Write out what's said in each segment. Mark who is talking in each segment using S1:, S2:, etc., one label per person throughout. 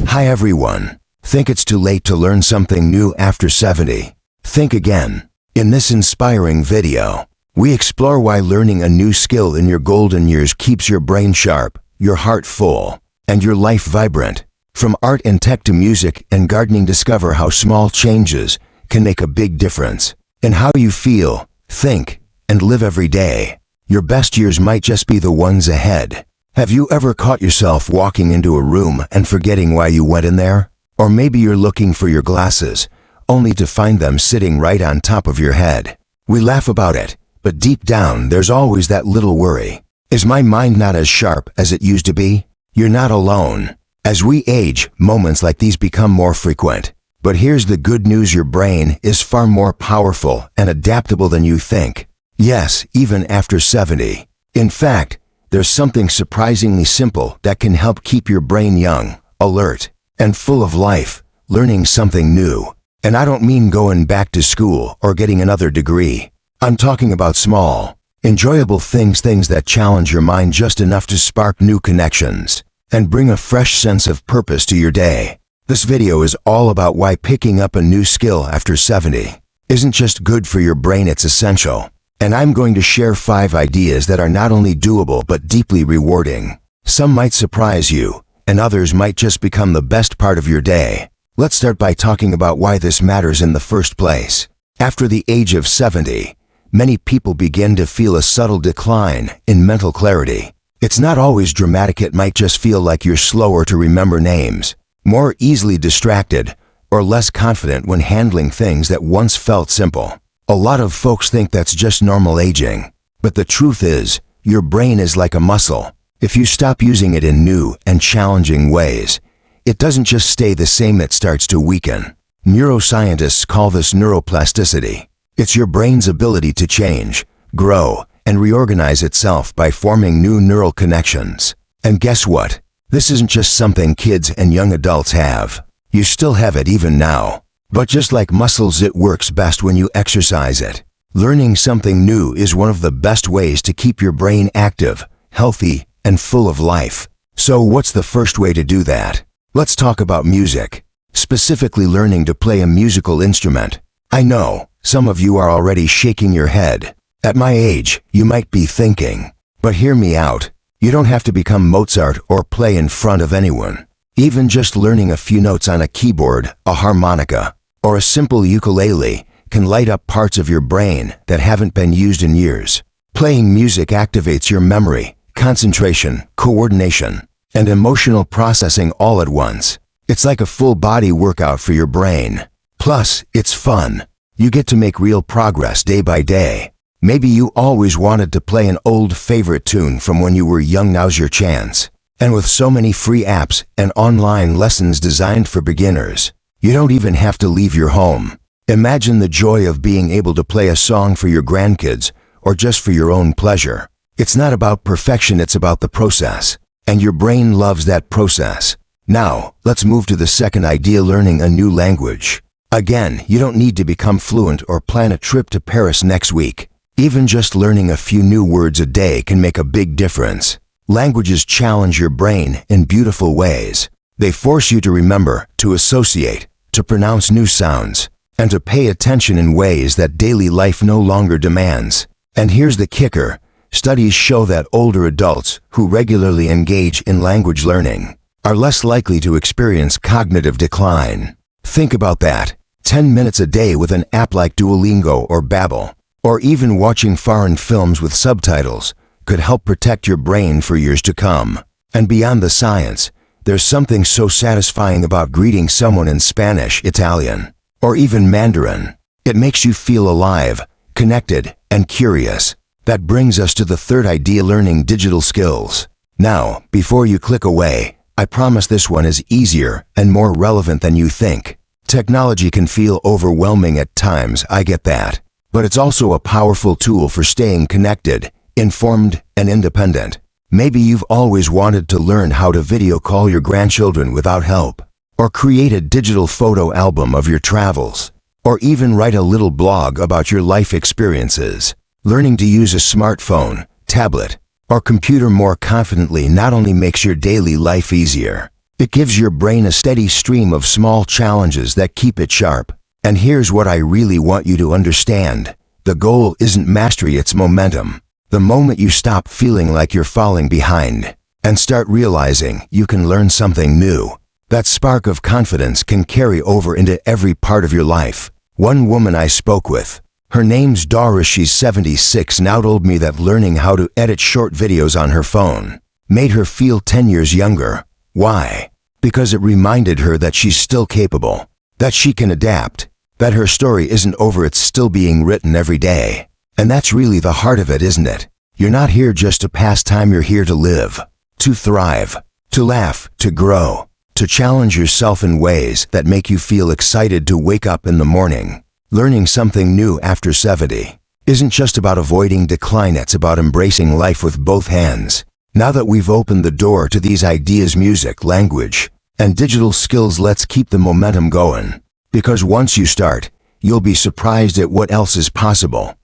S1: Hi everyone. Think it's too late to learn something new after 70? Think again. In this inspiring video, we explore why learning a new skill in your golden years keeps your brain sharp, your heart full, and your life vibrant. From art and tech to music and gardening, discover how small changes can make a big difference in how you feel, think, and live every day. Your best years might just be the ones ahead. Have you ever caught yourself walking into a room and forgetting why you went in there? Or maybe you're looking for your glasses, only to find them sitting right on top of your head. We laugh about it, but deep down there's always that little worry. Is my mind not as sharp as it used to be? You're not alone. As we age, moments like these become more frequent. But here's the good news: your brain is far more powerful and adaptable than you think. Yes, even after 70. In fact, there's something surprisingly simple that can help keep your brain young, alert, and full of life: learning something new. And I don't mean going back to school or getting another degree. I'm talking about small, enjoyable things that challenge your mind just enough to spark new connections and bring a fresh sense of purpose to your day. This video is all about why picking up a new skill after 70 isn't just good for your brain, it's essential. And I'm going to share 5 ideas that are not only doable but deeply rewarding. Some might surprise you, and others might just become the best part of your day. Let's start by talking about why this matters in the first place. After the age of 70, many people begin to feel a subtle decline in mental clarity. It's not always dramatic. It might just feel like you're slower to remember names, more easily distracted, or less confident when handling things that once felt simple. A lot of folks think that's just normal aging, but the truth is, your brain is like a muscle. If you stop using it in new and challenging ways, it doesn't just stay the same, it starts to weaken. Neuroscientists call this neuroplasticity. It's your brain's ability to change, grow, and reorganize itself by forming new neural connections. And guess what? This isn't just something kids and young adults have. You still have it even now. But just like muscles, it works best when you exercise it. Learning something new is one of the best ways to keep your brain active, healthy, and full of life. So what's the first way to do that? Let's talk about music, specifically learning to play a musical instrument. I know, some of you are already shaking your head. At my age, you might be thinking, but hear me out. You don't have to become Mozart or play in front of anyone. Even just learning a few notes on a keyboard, a harmonica, or a simple ukulele can light up parts of your brain that haven't been used in years. Playing music activates your memory, concentration, coordination, and emotional processing all at once. It's like a full-body workout for your brain. Plus, it's fun. You get to make real progress day by day. Maybe you always wanted to play an old favorite tune from when you were young. Now's your chance. And with so many free apps and online lessons designed for beginners, you don't even have to leave your home. Imagine the joy of being able to play a song for your grandkids or just for your own pleasure. It's not about perfection, it's about the process. And your brain loves that process. Now, let's move to the second idea: learning a new language. Again, you don't need to become fluent or plan a trip to Paris next week. Even just learning a few new words a day can make a big difference. Languages challenge your brain in beautiful ways. They force you to remember, to associate, to pronounce new sounds, and to pay attention in ways that daily life no longer demands. And here's the kicker: studies show that older adults who regularly engage in language learning are less likely to experience cognitive decline. Think about that. 10 minutes a day with an app like Duolingo or Babbel, or even watching foreign films with subtitles, could help protect your brain for years to come. And beyond the science, there's something so satisfying about greeting someone in Spanish, Italian, or even Mandarin. It makes you feel alive, connected, and curious. That brings us to the third idea: learning digital skills. Now, before you click away, I promise this one is easier and more relevant than you think. Technology can feel overwhelming at times, I get that. But it's also a powerful tool for staying connected, informed, and independent. Maybe you've always wanted to learn how to video call your grandchildren without help, or create a digital photo album of your travels, or even write a little blog about your life experiences. Learning to use a smartphone, tablet, or computer more confidently not only makes your daily life easier, It gives your brain a steady stream of small challenges that keep it sharp. And here's what I really want you to understand. The goal isn't mastery, it's momentum. The moment you stop feeling like you're falling behind and start realizing you can learn something new, that spark of confidence can carry over into every part of your life. One woman I spoke with, her name's Doris, she's 76, now, told me that learning how to edit short videos on her phone made her feel 10 years younger. Why? Because it reminded her that she's still capable, that she can adapt, that her story isn't over, it's still being written every day. And that's really the heart of it, isn't it? You're not here just to pass time, you're here to live, to thrive, to laugh, to grow, to challenge yourself in ways that make you feel excited to wake up in the morning. Learning something new after 70 isn't just about avoiding decline, it's about embracing life with both hands. Now that we've opened the door to these ideas, music, language, and digital skills, let's keep the momentum going. Because once you start, you'll be surprised at what else is possible.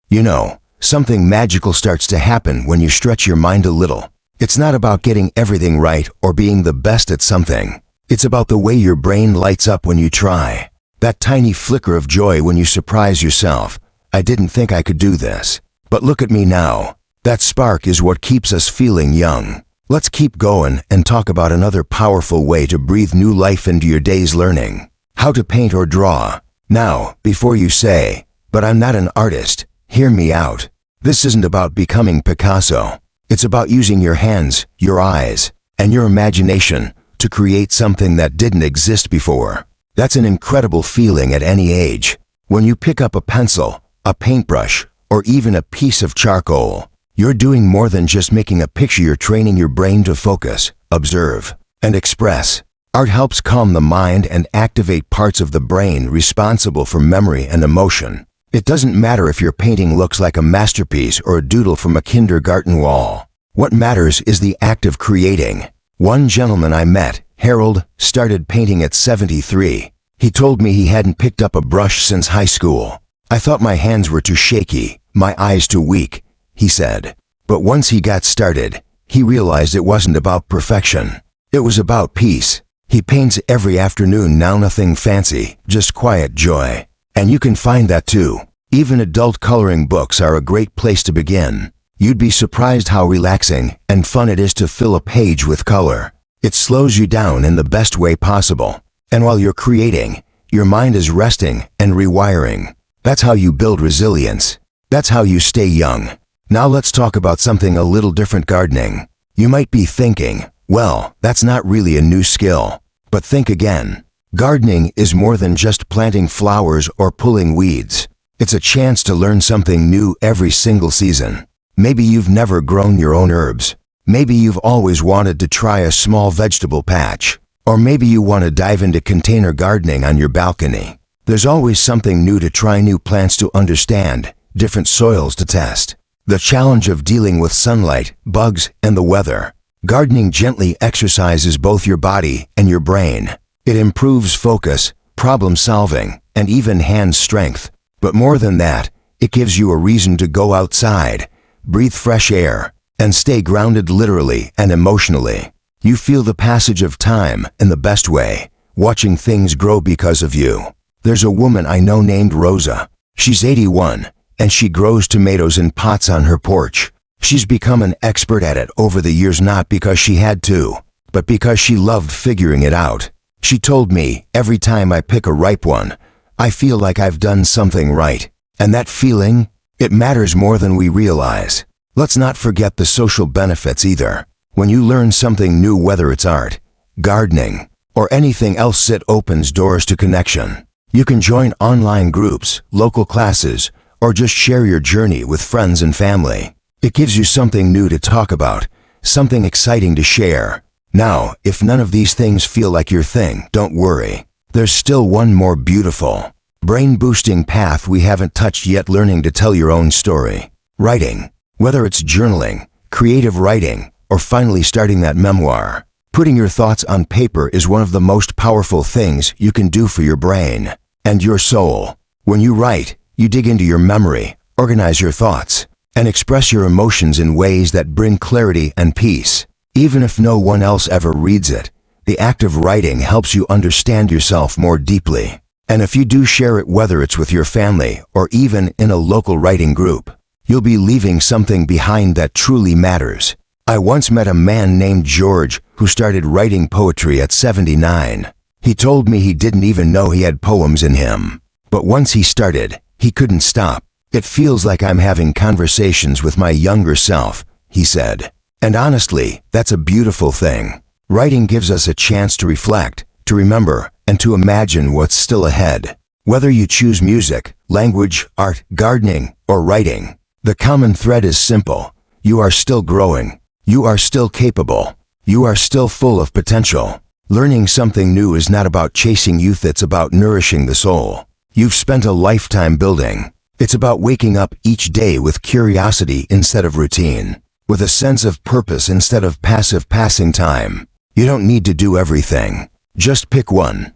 S1: You know, something magical starts to happen when you stretch your mind a little. It's not about getting everything right or being the best at something. It's about the way your brain lights up when you try. That tiny flicker of joy when you surprise yourself. I didn't think I could do this, but look at me now. That spark is what keeps us feeling young. Let's keep going and talk about another powerful way to breathe new life into your day's learning. How to paint or draw. Now, before you say, "But I'm not an artist," hear me out. This isn't about becoming Picasso. It's about using your hands, your eyes, and your imagination to create something that didn't exist before. That's an incredible feeling at any age. When you pick up a pencil, a paintbrush, or even a piece of charcoal, you're doing more than just making a picture, you're training your brain to focus, observe, and express. Art helps calm the mind and activate parts of the brain responsible for memory and emotion. It doesn't matter if your painting looks like a masterpiece or a doodle from a kindergarten wall. What matters is the act of creating. One gentleman I met, Harold, started painting at 73. He told me he hadn't picked up a brush since high school. "I thought my hands were too shaky, my eyes too weak," he said. But once he got started, he realized it wasn't about perfection. It was about peace. He paints every afternoon now, nothing fancy, just quiet joy. And you can find that too. Even adult coloring books are a great place to begin. You'd be surprised how relaxing and fun it is to fill a page with color. It slows you down in the best way possible. And while you're creating, your mind is resting and rewiring. That's how you build resilience. That's how you stay young. Now let's talk about something a little different, gardening. You might be thinking, well, that's not really a new skill. But think again. Gardening is more than just planting flowers or pulling weeds. It's a chance to learn something new every single season. Maybe you've never grown your own herbs. Maybe you've always wanted to try a small vegetable patch. Or maybe you want to dive into container gardening on your balcony. There's always something new to try, new plants to understand, different soils to test. The challenge of dealing with sunlight, bugs, and the weather. Gardening gently exercises both your body and your brain. It improves focus, problem solving, and even hand strength. But more than that, it gives you a reason to go outside, breathe fresh air, and stay grounded literally and emotionally. You feel the passage of time in the best way, watching things grow because of you. There's a woman I know named Rosa. She's 81, and she grows tomatoes in pots on her porch. She's become an expert at it over the years, not because she had to, but because she loved figuring it out. She told me, "Every time I pick a ripe one, I feel like I've done something right." And that feeling, it matters more than we realize. Let's not forget the social benefits either. When you learn something new, whether it's art, gardening, or anything else, it opens doors to connection. You can join online groups, local classes, or just share your journey with friends and family. It gives you something new to talk about, something exciting to share. Now, if none of these things feel like your thing, don't worry. There's still one more beautiful, brain-boosting path we haven't touched yet: learning to tell your own story. Writing. Whether it's journaling, creative writing, or finally starting that memoir, putting your thoughts on paper is one of the most powerful things you can do for your brain and your soul. When you write, you dig into your memory, organize your thoughts, and express your emotions in ways that bring clarity and peace. Even if no one else ever reads it, The act of writing helps you understand yourself more deeply. And if you do share it, whether it's with your family or even in a local writing group, you'll be leaving something behind that truly matters. I once met a man named George who started writing poetry at 79. He told me he didn't even know he had poems in him. But once he started, he couldn't stop. "It feels like I'm having conversations with my younger self," he said. And honestly, that's a beautiful thing. Writing gives us a chance to reflect, to remember, and to imagine what's still ahead. Whether you choose music, language, art, gardening, or writing, the common thread is simple. You are still growing. You are still capable. You are still full of potential. Learning something new is not about chasing youth, it's about nourishing the soul. You've spent a lifetime building. It's about waking up each day with curiosity instead of routine, with a sense of purpose instead of passive passing time. You don't need to do everything. Just pick one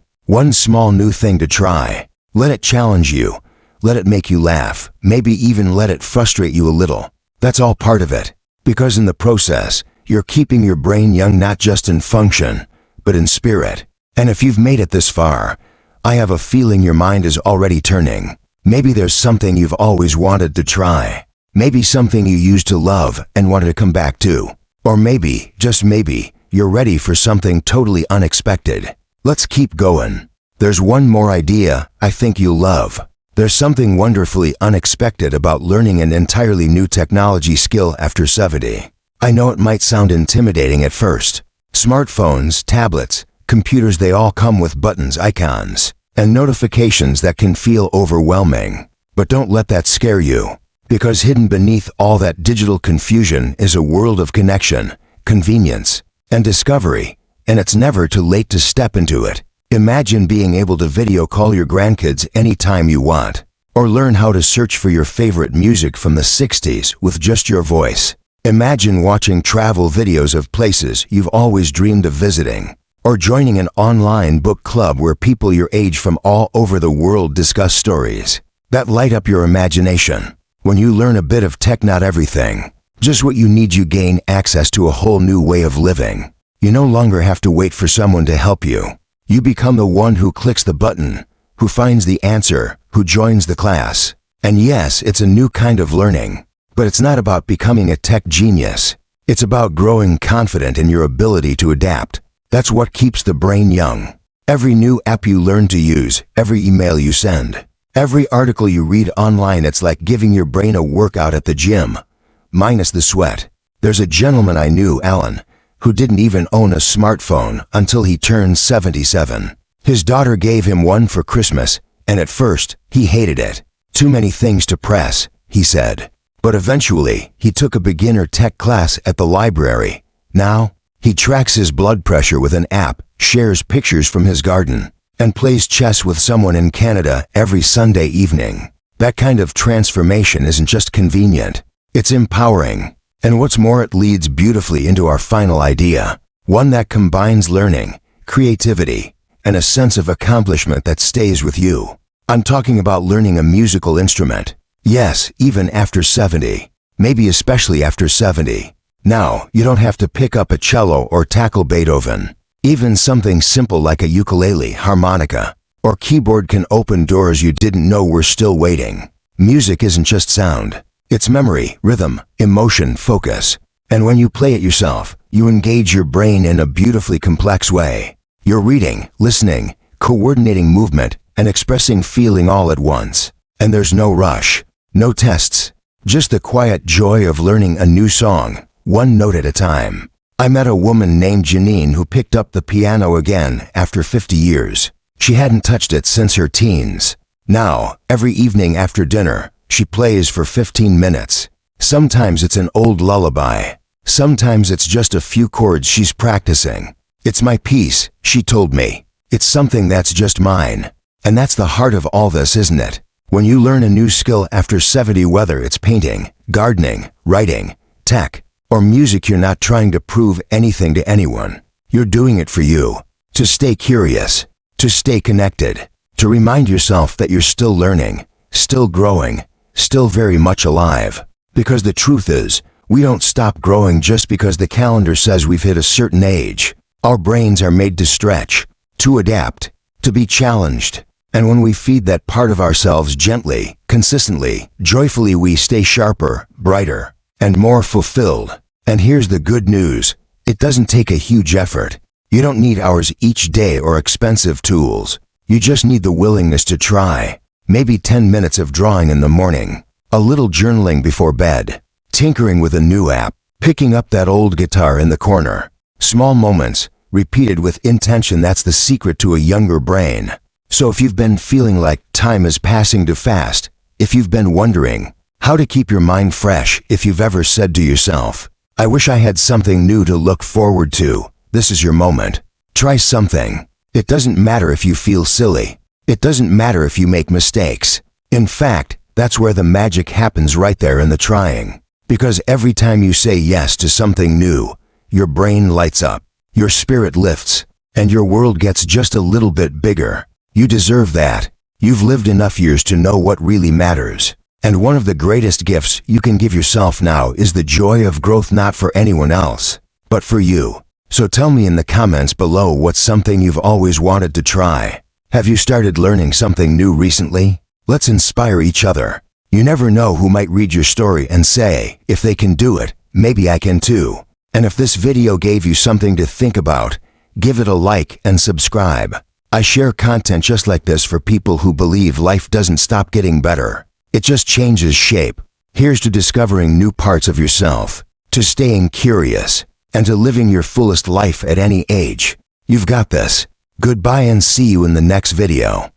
S1: small new thing to try. Let it challenge you. Let it make you laugh. Maybe even let it frustrate you a little. That's all part of it. Because in the process, you're keeping your brain young, not just in function, but in spirit. And if you've made it this far, I have a feeling your mind is already turning. Maybe there's something you've always wanted to try. Maybe something you used to love and wanted to come back to. Or maybe, just maybe, you're ready for something totally unexpected. Let's keep going. There's one more idea I think you'll love. There's something wonderfully unexpected about learning an entirely new technology skill after 70. I know it might sound intimidating at first. Smartphones, tablets, computers, they all come with buttons, icons, and notifications that can feel overwhelming. But don't let that scare you, because hidden beneath all that digital confusion is a world of connection, convenience, and discovery, and it's never too late to step into it. Imagine being able to video call your grandkids anytime you want, or learn how to search for your favorite music from the 60s with just your voice. Imagine watching travel videos of places you've always dreamed of visiting, or joining an online book club where people your age from all over the world discuss stories that light up your imagination. When you learn a bit of tech, not everything, just what you need, you gain access to a whole new way of living. You no longer have to wait for someone to help you. You become the one who clicks the button, who finds the answer, who joins the class. And yes, it's a new kind of learning, but it's not about becoming a tech genius. It's about growing confident in your ability to adapt. That's what keeps the brain young. Every new app you learn to use, every email you send, every article you read online, it's like giving your brain a workout at the gym, minus the sweat. There's a gentleman I knew, Alan, who didn't even own a smartphone until he turned 77. His daughter gave him one for Christmas, and at first, he hated it. Too many things to press, he said. But eventually, he took a beginner tech class at the library. Now, he tracks his blood pressure with an app, shares pictures from his garden, and plays chess with someone in Canada every Sunday evening. That kind of transformation isn't just convenient, it's empowering. And what's more, it leads beautifully into our final idea, one that combines learning, creativity, and a sense of accomplishment that stays with you. I'm talking about learning a musical instrument. Yes, even after 70, maybe especially after 70. Now, you don't have to pick up a cello or tackle Beethoven. Even something simple like a ukulele, harmonica, or keyboard can open doors you didn't know were still waiting. Music isn't just sound. It's memory, rhythm, emotion, focus. And when you play it yourself, you engage your brain in a beautifully complex way. You're reading, listening, coordinating movement, and expressing feeling all at once. And there's no rush, no tests, just the quiet joy of learning a new song, one note at a time. I met a woman named Janine who picked up the piano again after 50 years. She hadn't touched it since her teens. Now, every evening after dinner, she plays for 15 minutes. Sometimes it's an old lullaby. Sometimes it's just a few chords she's practicing. It's my piece, she told me. It's something that's just mine. And that's the heart of all this, isn't it? When you learn a new skill after 70, whether it's painting, gardening, writing, tech, or music, you're not trying to prove anything to anyone. You're doing it for you. To stay curious, to stay connected, to remind yourself that you're still learning, still growing, still very much alive. Because the truth is, we don't stop growing just because the calendar says we've hit a certain age. Our brains are made to stretch, to adapt, to be challenged. And when we feed that part of ourselves gently, consistently, joyfully, we stay sharper, brighter, and more fulfilled. And here's the good news. It doesn't take a huge effort. You don't need hours each day or expensive tools. You just need the willingness to try. Maybe 10 minutes of drawing in the morning, a little journaling before bed, tinkering with a new app, picking up that old guitar in the corner. Small moments, repeated with intention, that's the secret to a younger brain. So if you've been feeling like time is passing too fast, if you've been wondering how to keep your mind fresh, if you've ever said to yourself, I wish I had something new to look forward to, this is your moment. Try something. It doesn't matter if you feel silly. It doesn't matter if you make mistakes. In fact, that's where the magic happens, right there in the trying. Because every time you say yes to something new, your brain lights up, your spirit lifts, and your world gets just a little bit bigger. You deserve that. You've lived enough years to know what really matters. And one of the greatest gifts you can give yourself now is the joy of growth, not for anyone else, but for you. So tell me in the comments below what's something you've always wanted to try. Have you started learning something new recently? Let's inspire each other. You never know who might read your story and say, if they can do it, maybe I can too. And if this video gave you something to think about, give it a like and subscribe. I share content just like this for people who believe life doesn't stop getting better. It just changes shape. Here's to discovering new parts of yourself, to staying curious, and to living your fullest life at any age. You've got this. Goodbye and see you in the next video.